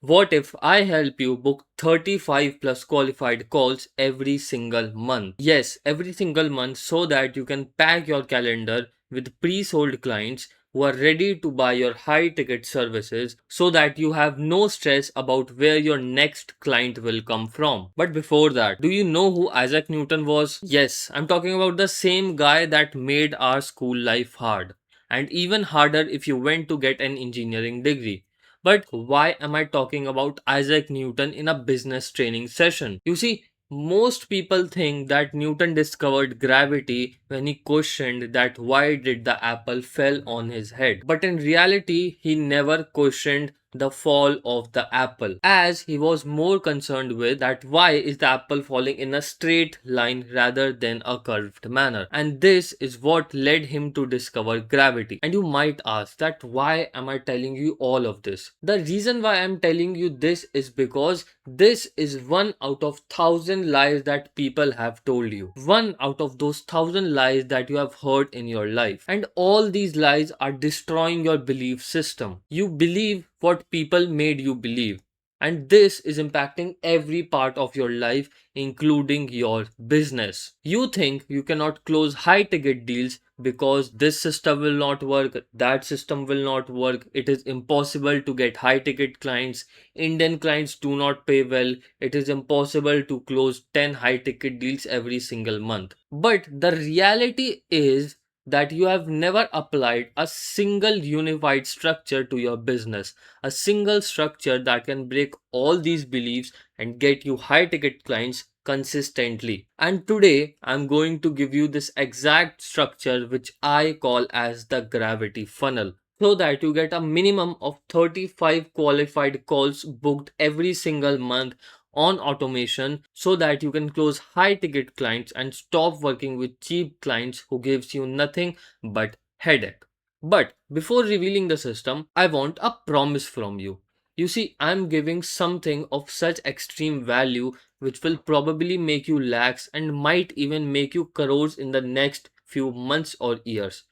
What if I help you book 35 plus qualified calls every single month? Yes, every single month so that you can pack your calendar with pre-sold clients who are ready to buy your high ticket services so that you have no stress about where your next client will come from. But before that, do you know who Isaac Newton was? Yes, I'm talking about the same guy that made our school life hard. And even harder if you went to get an engineering degree. But why am I talking about Isaac Newton in a business training session? You see, most people think that Newton discovered gravity when he questioned that why did the apple fell on his head. But in reality, he never questioned the fall of the apple, as he was more concerned with that why is the apple falling in a straight line rather than a curved manner. And this is what led him to discover gravity. And you might ask that why am I telling you all of this? The reason why I'm telling you this is because this is one out of thousand lies that people have told you. One out of those thousand lies that you have heard in your life. And all these lies are destroying your belief system. You believe what people made you believe. And this is impacting every part of your life, including your business. You think you cannot close high ticket deals because this system will not work, that system will not work. It is impossible to get high ticket clients. Indian clients do not pay well. It is impossible to close 10 high ticket deals every single month. But the reality is that you have never applied a single unified structure to your business, a single structure that can break all these beliefs and get you high ticket clients consistently. And today I'm going to give you this exact structure which I call as the gravity funnel, so that you get a minimum of 35 qualified calls booked every single month on automation so that you can close high ticket clients and stop working with cheap clients who gives you nothing but headache. But before revealing the system, I want a promise from you. You see, I'm giving something of such extreme value which will probably make you lakhs and might even make you crores in the next few months or years.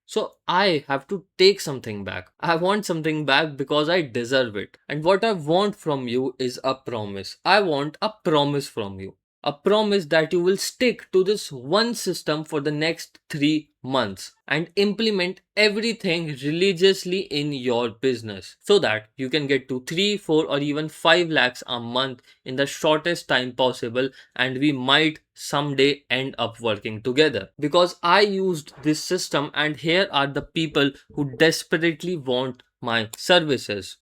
So I have to take something back. I want something back because I deserve it. And what I want from you is a promise. I want a promise from you. A promise that you will stick to this one system for the next 3 months and implement everything religiously in your business so that you can get to 3, 4, or even 5 lakhs a month in the shortest time possible, and we might someday end up working together. Because I used this system, and here are the people who desperately want my services.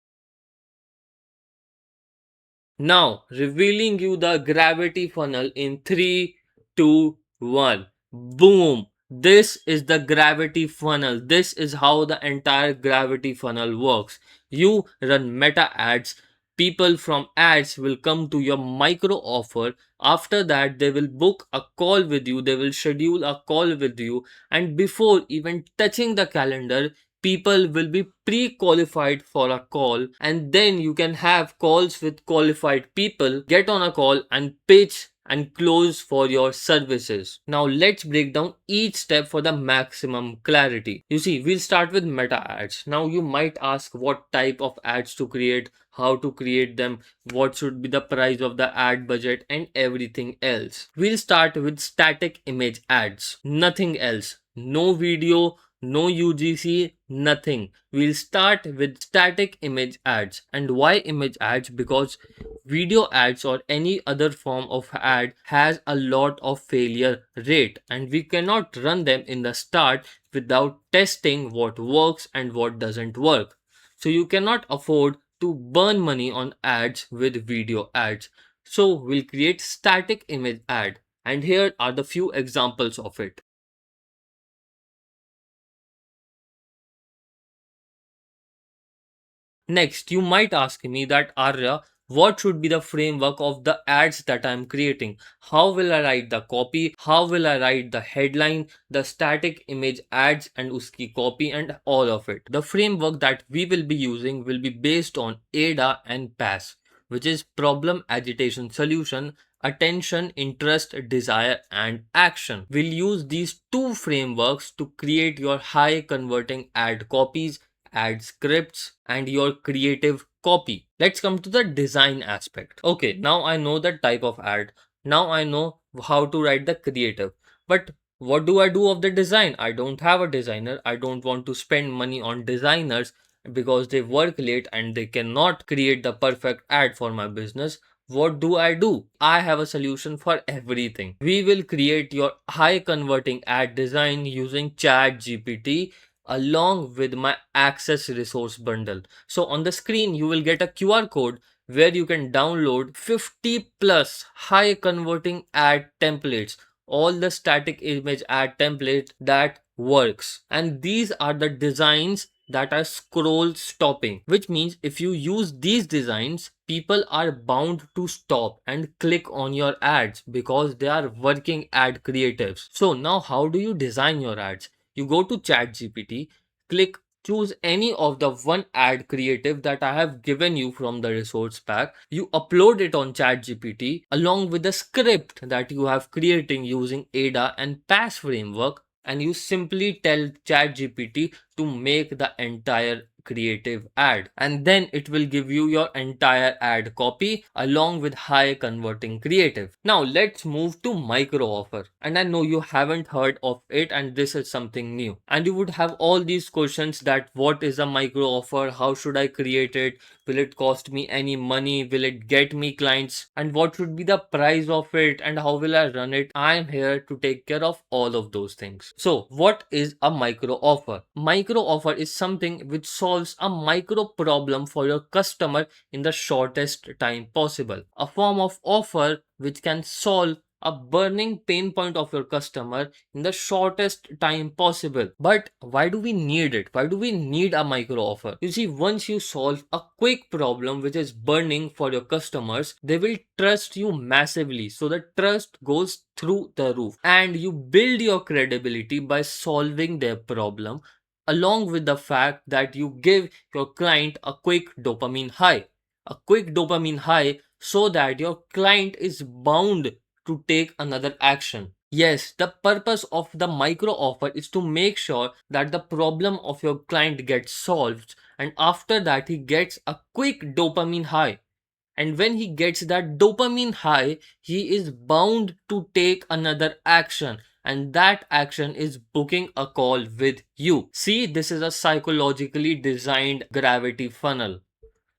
Now, revealing you the gravity funnel in 3, 2, 1. Boom! This is the gravity funnel. This is how the entire gravity funnel works. You run meta ads. People from ads will come to your micro offer. After that, they will book a call with you. They will schedule a call with you. And before even touching the calendar, people will be pre-qualified for a call, and then you can have calls with qualified people, get on a call and pitch and close for your services. Now let's break down each step for the maximum clarity. You see, we'll start with meta ads. Now you might ask what type of ads to create, how to create them, what should be the price of the ad budget, and everything else. We'll start with static image ads, nothing else. No video, no UGC, nothing. We'll start with static image ads. And why image ads? Because video ads or any other form of ad has a lot of failure rate, and we cannot run them in the start without testing what works and what doesn't work. So you cannot afford to burn money on ads with video ads. So we'll create static image ad, and here are the few examples of it. Next, you might ask me that Arya, what should be the framework of the ads that I'm creating? How will I write the copy? How will I write the headline, the static image ads and uski copy and all of it? The framework that we will be using will be based on ADA and PASS, which is problem, agitation, solution, attention, interest, desire, and action. We'll use these two frameworks to create your high converting ad copies, ad scripts, and your creative copy. Let's come to the design aspect. Okay, now I know the type of ad. Now I know how to write the creative. But what do I do of the design? I don't have a designer. I don't want to spend money on designers because they work late and they cannot create the perfect ad for my business. What do? I have a solution for everything. We will create your high converting ad design using Chat GPT along with my access resource bundle. So on the screen, you will get a QR code where you can download 50 plus high converting ad templates, all the static image ad templates that works. And these are the designs that are scroll stopping, which means if you use these designs, people are bound to stop and click on your ads because they are working ad creatives. So now how do you design your ads? You go to ChatGPT, click choose any of the one ad creative that I have given you from the resource pack. You upload it on ChatGPT along with the script that you have creating using Ada and PASS framework, and you simply tell ChatGPT to make the entire creative ad, and then it will give you your entire ad copy along with high converting creative. Now let's move to micro offer, and I know you haven't heard of it and this is something new, and you would have all these questions that what is a micro offer, how should I create it, will it cost me any money, will it get me clients, and what should be the price of it, and how will I run it. I am here to take care of all of those things. So what is a micro offer? Micro offer is something which solves a micro problem for your customer in the shortest time possible. A form of offer which can solve a burning pain point of your customer in the shortest time possible. But why do we need it? Why do we need a micro offer? You see, once you solve a quick problem which is burning for your customers, they will trust you massively. So the trust goes through the roof, and you build your credibility by solving their problem along with the fact that you give your client a quick dopamine high. A quick dopamine high so that your client is bound to take another action. Yes, the purpose of the micro offer is to make sure that the problem of your client gets solved, and after that he gets a quick dopamine high. And when he gets that dopamine high, he is bound to take another action, and that action is booking a call with you. See, this is a psychologically designed gravity funnel.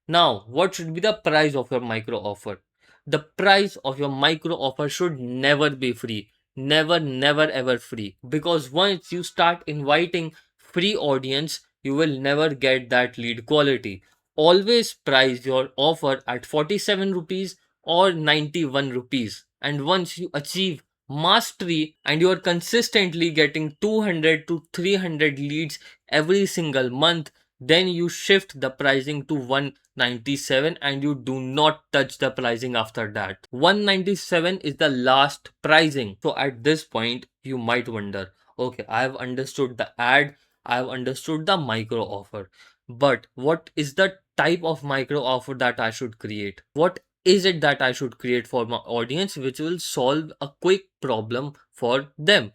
Now, what should be the price of your micro offer? The price of your micro offer should never be free. Never, never, ever free. Because once you start inviting free audience, you will never get that lead quality. Always price your offer at 47 rupees or 91 rupees. And once you achieve mastery and you are consistently getting 200 to 300 leads every single month, then you shift the pricing to 197 and you do not touch the pricing after that. 197 is the last pricing. So at this point, you might wonder, okay, I have understood the ad, I have understood the micro offer, but what is the type of micro offer that I should create? What is it that I should create for my audience which will solve a quick problem for them?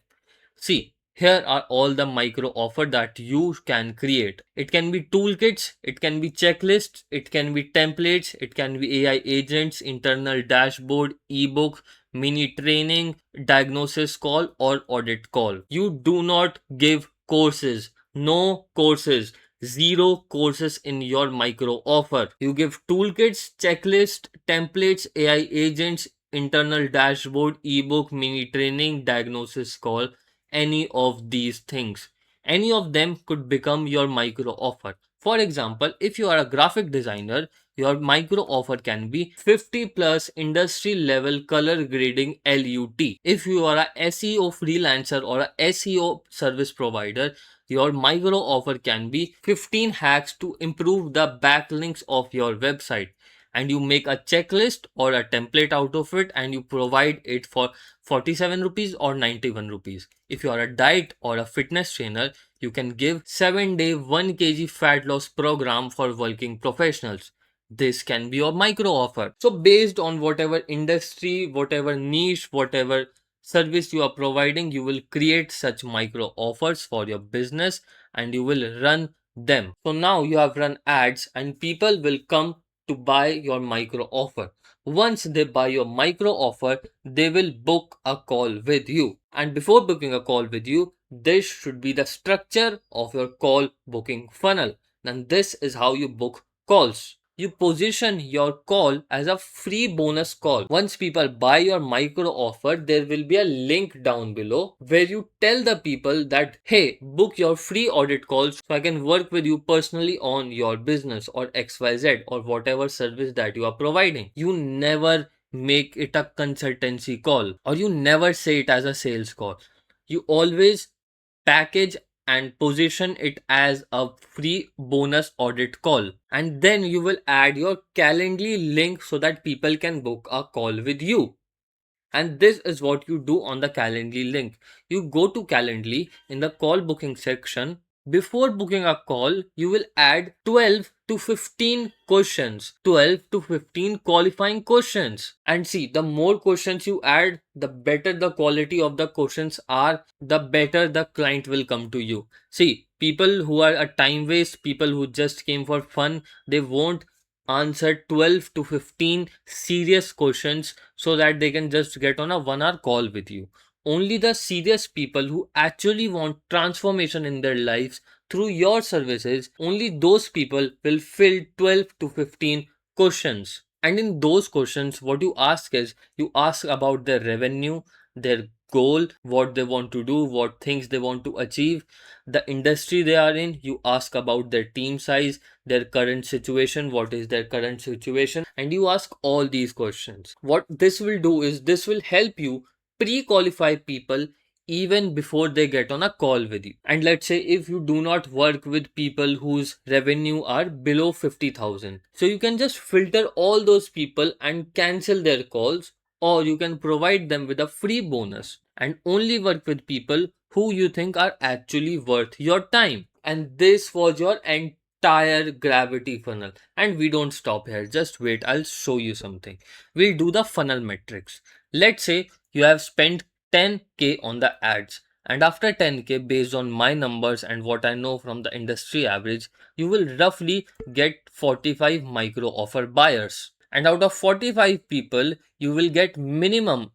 See, here are all the micro offer that you can create. It can be toolkits, it can be checklists, it can be templates, it can be AI agents, internal dashboard, ebook, mini training, diagnosis call, or audit call. You do not give courses. No courses. Zero courses in your micro offer. You give toolkits, checklist, templates, AI agents, internal dashboard, ebook, mini training, diagnosis call, any of these things. Any of them could become your micro offer. For example, if you are a graphic designer, your micro offer can be 50 plus industry level color grading LUT. If you are a SEO freelancer or a SEO service provider, your micro offer can be 15 hacks to improve the backlinks of your website. And you make a checklist or a template out of it and you provide it for 47 rupees or 91 rupees. If you are a diet or a fitness trainer, you can give 7-day 1 kg fat loss program for working professionals. This can be your micro offer. So based on whatever industry, whatever niche, whatever service you are providing, you will create such micro offers for your business and you will run them. So now you have run ads and people will come to buy your micro offer. Once they buy your micro offer, they will book a call with you. And before booking a call with you, this should be the structure of your call booking funnel. And this is how you book calls. You position your call as a free bonus call. Once people buy your micro offer, there will be a link down below where you tell the people that, hey, book your free audit calls so I can work with you personally on your business or XYZ or whatever service that you are providing. You never make it a consultancy call or you never say it as a sales call. You always package and position it as a free bonus audit call, and then you will add your Calendly link so that people can book a call with you. And this is what you do on the Calendly link. You go to Calendly in the call booking section. Before booking a call, you will add 12 to 15 questions, 12 to 15 qualifying questions. And see, the more questions you add, the better the quality of the questions are, the better the client will come to you. See, people who are a time waste, people who just came for fun, they won't answer 12 to 15 serious questions so that they can just get on a 1 hour call with you. Only the serious people who actually want transformation in their lives through your services, only those people will fill 12 to 15 questions. And in those questions, what you ask is you ask about their revenue, their goal, what they want to do, what things they want to achieve, the industry they are in. You ask about their team size, their current situation, what is their current situation, and you ask all these questions. What this will do is this will help you pre-qualify people even before they get on a call with you. And let's say if you do not work with people whose revenue are below 50,000, so you can just filter all those people and cancel their calls, or you can provide them with a free bonus and only work with people who you think are actually worth your time. And this was your entire gravity funnel. And we don't stop here. Just wait, I'll show you something. We'll do the funnel metrics. Let's say you have spent 10k on the ads. And after 10k, based on my numbers and what I know from the industry average, you will roughly get 45 micro offer buyers. And out of 45 people, you will get minimum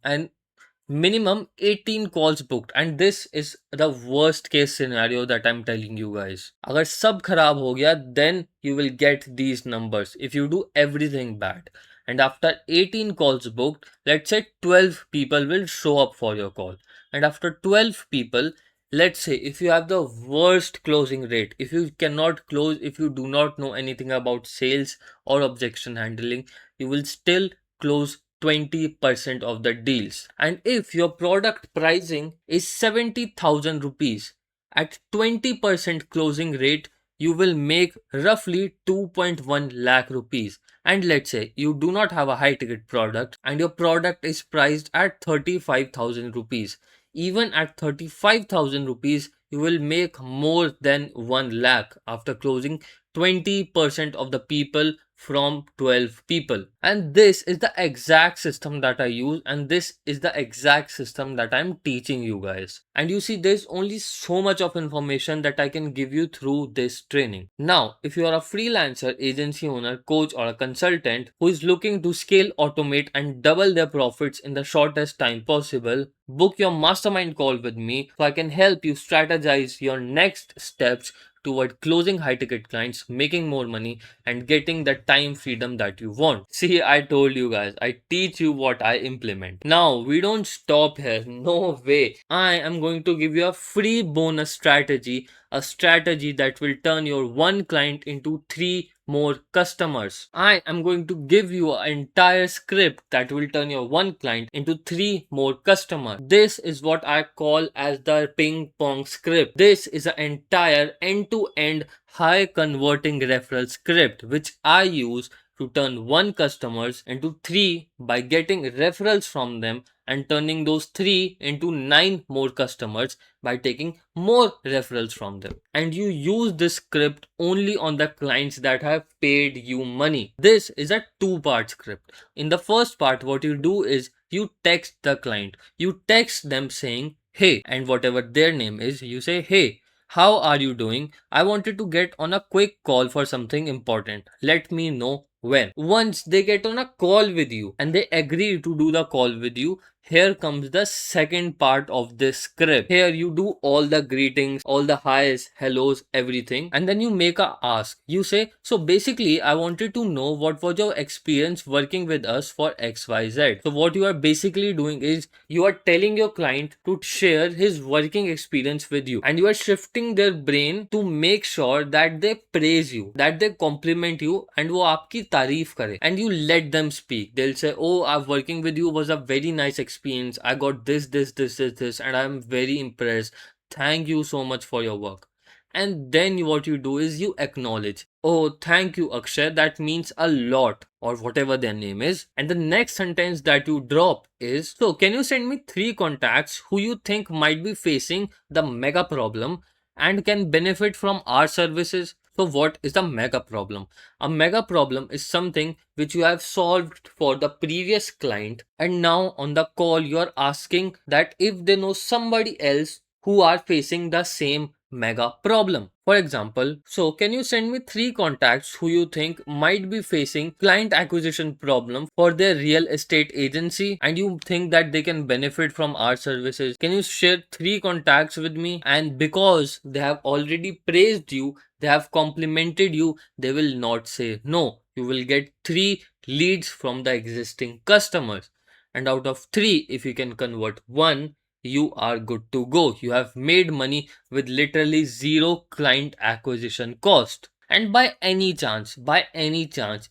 18 calls booked, and this is the worst case scenario that I'm telling you guys. Agar sab kharab ho gaya, then you will get these numbers if you do everything bad. And after 18 calls booked, let's say 12 people will show up for your call. And after 12 people, let's say if you have the worst closing rate, if you cannot close, if you do not know anything about sales or objection handling, you will still close 20% of the deals. And if your product pricing is 70,000 rupees, at 20% closing rate, you will make roughly 2.1 lakh rupees. And let's say you do not have a high ticket product and your product is priced at 35,000 rupees. Even at 35,000 rupees, you will make more than 1 lakh after closing 20% of the people from 12 people. And this is the exact system that I use, and this is the exact system that I'm teaching you guys. And you see, there's only so much of information that I can give you through this training. Now, if you are a freelancer, agency owner, coach, or a consultant who is looking to scale, automate, and double their profits in the shortest time possible, book your mastermind call with me so I can help you strategize your next steps toward closing high ticket clients, making more money, and getting the time freedom that you want. See, I told you guys, I teach you what I implement. Now, we don't stop here. No way. I am going to give you a free bonus strategy, a strategy that will turn your one client into 3 more customers. I am going to give you an entire script that will turn your one client into 3 more customers. This is what I call as the ping pong script. This is an entire end-to-end high converting referral script which I use to turn 1 customers into 3 by getting referrals from them and turning those 3 into 9 more customers by taking more referrals from them. And you use this script only on the clients that have paid you money. This is a 2-part script. In the first part, what you do is you text the client. You text them saying, hey, and whatever their name is, you say, hey, How are you doing? I wanted to get on a quick call for something important. Let me know when. Once they get on a call with you and they agree to do the call with you, here comes the second part of this script. Here you do all the greetings, all the highs, hellos, everything, and then you make a ask. You say, so basically, I wanted to know what was your experience working with us for XYZ. So what you are basically doing is you are telling your client to share his working experience with you, and you are shifting their brain to make sure that they praise you, that they compliment you, and वो आपकी तारीफ करे, and you let them speak. They'll say, oh, I'm working with you was a very nice experience. I got this, and I'm very impressed. Thank you so much for your work. And then what you do is you acknowledge, oh, thank you, Akshay, that means a lot, or whatever their name is. And the next sentence that you drop is, so can you send me three contacts who you think might be facing the mega problem and can benefit from our services? So what is the mega problem? A mega problem is something which you have solved for the previous client, and now on the call you are asking that if they know somebody else who are facing the same mega problem. For example, so can you send me three contacts who you think might be facing client acquisition problem for their real estate agency and you think that they can benefit from our services? Can you share three contacts with me? And because they have already praised you, they have complimented you, they will not say no. You will get three leads from the existing customers. And out of three, if you can convert one, you are good to go. You have made money with literally zero client acquisition cost. And by any chance,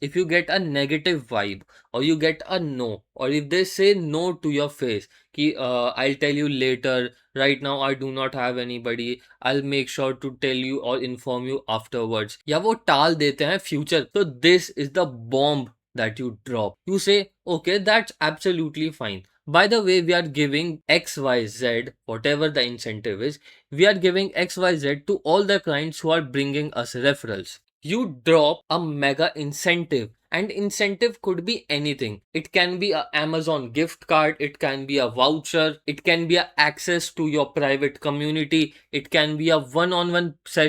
if you get a negative vibe or you get a no, or if they say no to your face, ki, I'll tell you later, right now I do not have anybody, I'll make sure to tell you or inform you afterwards. या वो टाल देते हैं future. So this is the bomb that you drop. You say, okay, that's absolutely fine. By the way, we are giving XYZ, whatever the incentive is, we are giving XYZ to all the clients who are bringing us referrals. You drop a mega incentive, and incentive could be anything. It can be a Amazon gift card, it can be a voucher, it can be a access to your private community, it can be a one-on-one session